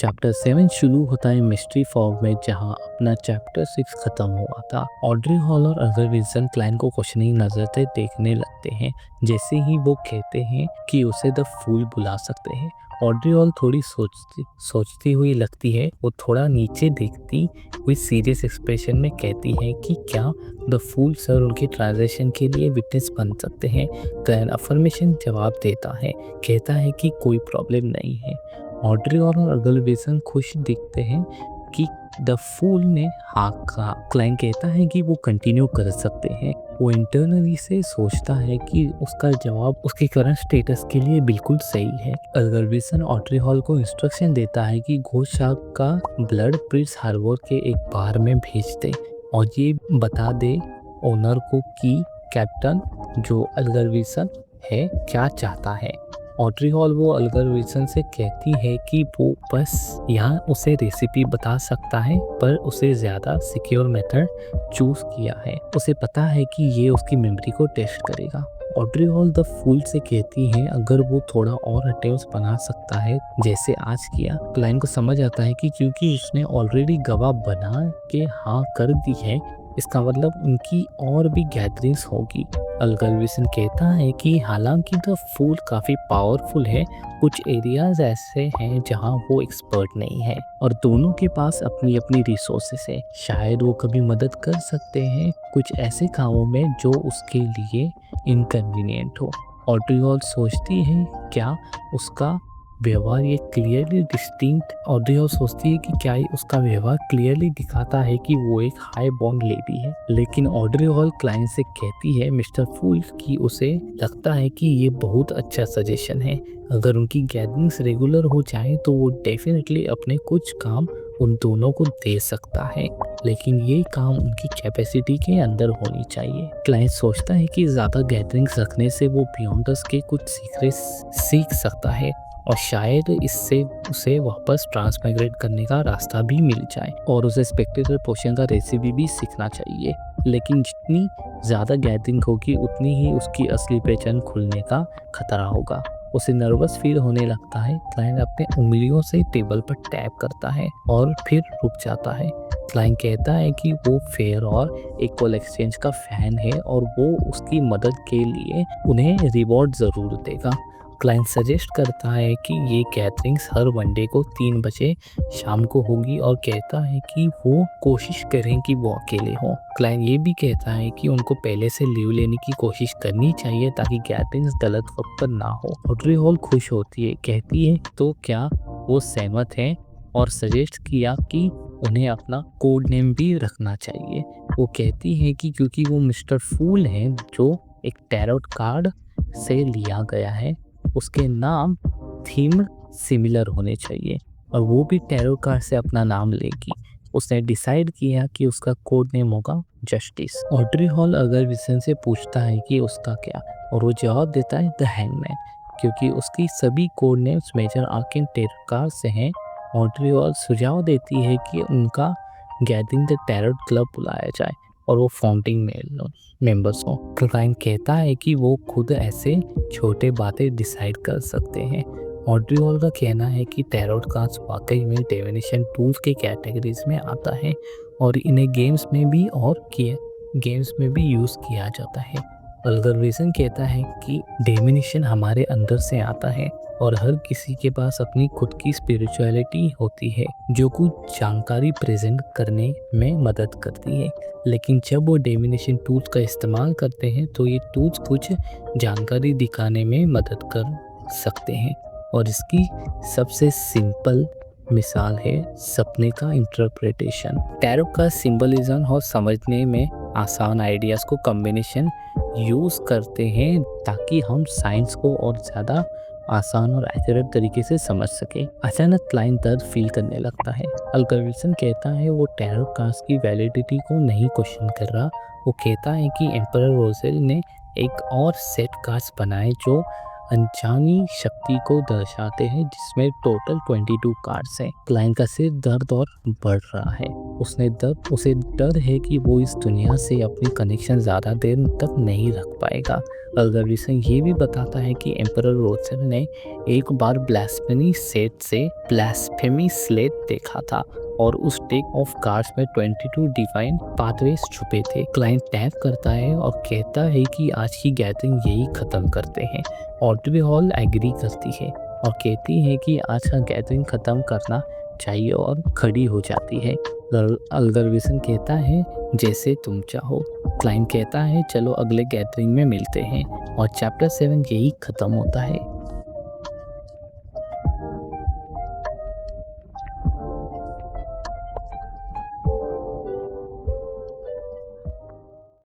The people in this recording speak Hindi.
चैप्टर 7 शुरू होता है मिस्ट्री फॉग में, जहां अपना चैप्टर 6 खत्म हुआ था। ऑड्री हॉल और अगर विल्सन क्लाइन को क्वेश्चनिंग नजर से देखने लगते हैं जैसे ही वो कहते हैं कि उसे द फूल बुला सकते हैं। ऑड्री हॉल थोड़ी सोचती हुई लगती है। वो थोड़ा नीचे देखती हुई सीरियस एक्सप्रेशन में कहती है कि क्या द फूल सर उनके ट्रांजेक्शन के लिए विटनेस बन सकते हैं। क्लाइन अफर्मेशन जवाब देता है, कहता है कि कोई प्रॉब्लम नहीं है। ऑड्री और अगर विल्सन खुश दिखते हैं कि द फूल ने हाँ कहा। क्लाइन कहता है कि वो कंटिन्यू कर सकते हैं। वो इंटरनली से सोचता है कि उसका जवाब उसके करंट स्टेटस के लिए बिल्कुल सही है। अगर विल्सन ऑड्री हॉल को इंस्ट्रक्शन देता है कि घोस्ट शार्क का ब्लड प्रिंस हार्बर के एक बार में भेज दे और ये बता दे ओनर को कि कैप्टन जो अल्गर विल्सन है क्या चाहता है। ऑड्री हॉल वो अल्गर विल्सन से कहती है कि वो बस यहाँ उसे रेसिपी बता सकता है, पर उसे ज़्यादा सिक्योर मेथड चूज़ किया है। उसे पता है कि ये उसकी मेमोरी को टेस्ट करेगा। ऑड्री हॉल द फूल से कहती है अगर वो थोड़ा और अटेम्प्ट्स बना सकता है जैसे आज किया। क्लाइन को समझ आता है कि क्योंकि उसने ऑलरेडी गवाह बना के हाँ कर दी है, इसका मतलब उनकी और भी गैदरिंग्स होगी। अल्गर विल्सन कहता है कि हालांकि द फूल काफ़ी पावरफुल है, कुछ एरियाज ऐसे हैं जहां वो एक्सपर्ट नहीं है और दोनों के पास अपनी अपनी रिसोर्सेस है। शायद वो कभी मदद कर सकते हैं कुछ ऐसे कामों में जो उसके लिए इनकन्वीनियंट हो। ऑड्री हॉल सोचती है क्या उसका व्यवहार ये क्लियरली डिस्टिंक्ट ऑड्री हॉल सोचती है कि क्या उसका व्यवहार क्लियरली दिखाता है कि वो एक हाई बॉर्न लेडी है। लेकिन ऑड्री हॉल क्लाइंट से कहती है मिस्टर फूल कि उसे लगता है कि ये बहुत अच्छा सजेशन है। अगर उनकी गैदरिंग्स रेगुलर हो जाए तो वो डेफिनेटली अपने कुछ काम उन दोनों को दे सकता है, लेकिन ये काम उनकी कैपेसिटी के अंदर होनी चाहिए। क्लाइंट सोचता है कि ज़्यादा गैदरिंग्स रखने से वो बियॉन्डर्स के कुछ सीक्रेट्स सीख सकता है और शायद इससे उसे वापस ट्रांसमाइग्रेट करने का रास्ता भी मिल जाए और उसे स्पेक्टेटर पोशन का रेसिपी भी सीखना चाहिए। लेकिन जितनी ज़्यादा गैदरिंग होगी उतनी ही उसकी असली पहचान खुलने का खतरा होगा। उसे नर्वस फील होने लगता है। क्लाइंट अपने उंगलियों से टेबल पर टैप करता है और फिर रुक जाता है। क्लाइंट कहता है कि वो फेयर और इक्वल एक्सचेंज का फैन है और वो उसकी मदद के लिए उन्हें रिवॉर्ड ज़रूर देगा। क्लाइंट सजेस्ट करता है कि ये गैदरिंग्स हर वनडे को 3 बजे शाम को होगी और कहता है कि वो कोशिश करें कि वो अकेले हों। क्लाइंट ये भी कहता है कि उनको पहले से लीव लेने की कोशिश करनी चाहिए ताकि गैदरिंग्स गलत वक्त पर ना हो। ऑड्री हॉल खुश होती है, कहती है तो क्या वो सहमत हैं और सजेस्ट किया कि उन्हें अपना कोड नेम भी रखना चाहिए। वो कहती है कि क्योंकि वो मिस्टर फूल हैं जो एक टैरोट कार्ड से लिया गया है, उसके नाम थीम सिमिलर होने चाहिए और वो भी टैरो कार्ड से अपना नाम लेगी। उसने डिसाइड किया कि उसका कोड नेम होगा जस्टिस। ऑड्री हॉल अगर विल्सन से पूछता है कि उसका क्या, और वो जवाब देता है द हैंगमैन, क्योंकि उसकी सभी code names major arcane tarot card से हैं। ऑड्री हॉल सुझाव देती है कि उनका गैदरिंग द टैरोट क्लब बुलाया जाए और वो फाउंडिंग मेंबर्स हो। क्लाइंट कहता है कि वो खुद ऐसे छोटे बातें डिसाइड कर सकते हैं। ऑड्री हॉल का कहना है कि टैरोट कार्ड्स वाकई में डिविनेशन टूल्स के कैटेगरीज में आता है और इन्हें गेम्स में भी यूज़ किया जाता है। अल्गर विल्सन कहता है कि डिविनेशन हमारे अंदर से आता है और हर किसी के पास अपनी खुद की स्पिरिचुअलिटी होती है जो कुछ जानकारी प्रेजेंट करने में मदद करती है। लेकिन जब वो डिविनेशन टूल्स का इस्तेमाल करते हैं तो ये टूल्स कुछ जानकारी दिखाने में मदद कर सकते हैं और इसकी सबसे सिंपल मिसाल है सपने का इंटरप्रिटेशन। टैरो का सिंबलिज्म और समझने में आसान आइडियाज़ को कॉम्बिनेशन यूज़ करते हैं ताकि हम साइंस को और ज़्यादा आसान और एक्यूरेट तरीके से समझ सके। अचानक क्लाइंट दर्द फील करने लगता है। अल्गर विल्सन कहता है वो टैरो कार्ड्स की वैलिडिटी को नहीं क्वेश्चन कर रहा। वो कहता है कि एम्परर रोजेल ने एक और सेट कार्ड्स बनाए जो अनजानी शक्ति को दर्शाते हैं, जिसमें टोटल 22 कार्ड्स हैं। क्लाइंट का सिर दर्द और बढ़ रहा है। उसे डर है कि वो इस दुनिया से अपनी कनेक्शन ज़्यादा देर तक नहीं रख पाएगा। अल्गोरिथम ये भी बताता है कि एम्परर रोजर ने एक बार ब्लास्फेमी स्लेट देखा था और उस टेक ऑफ कार्ड्स में 22 डिवाइन पाथवेज छुपे थे। क्लाइंट टैप करता है और कहता है कि आज की गैदरिंग यही खत्म करते हैं। ऑड्रे हॉल एग्री करती है और कहती है कि आज का गैदरिंग खत्म करना चाहिए और खड़ी हो जाती है। अल्गोरिथम कहता है जैसे तुम चाहो। क्लाइंट कहता है चलो अगले गैदरिंग में मिलते हैं और चैप्टर 7 यही खत्म होता है।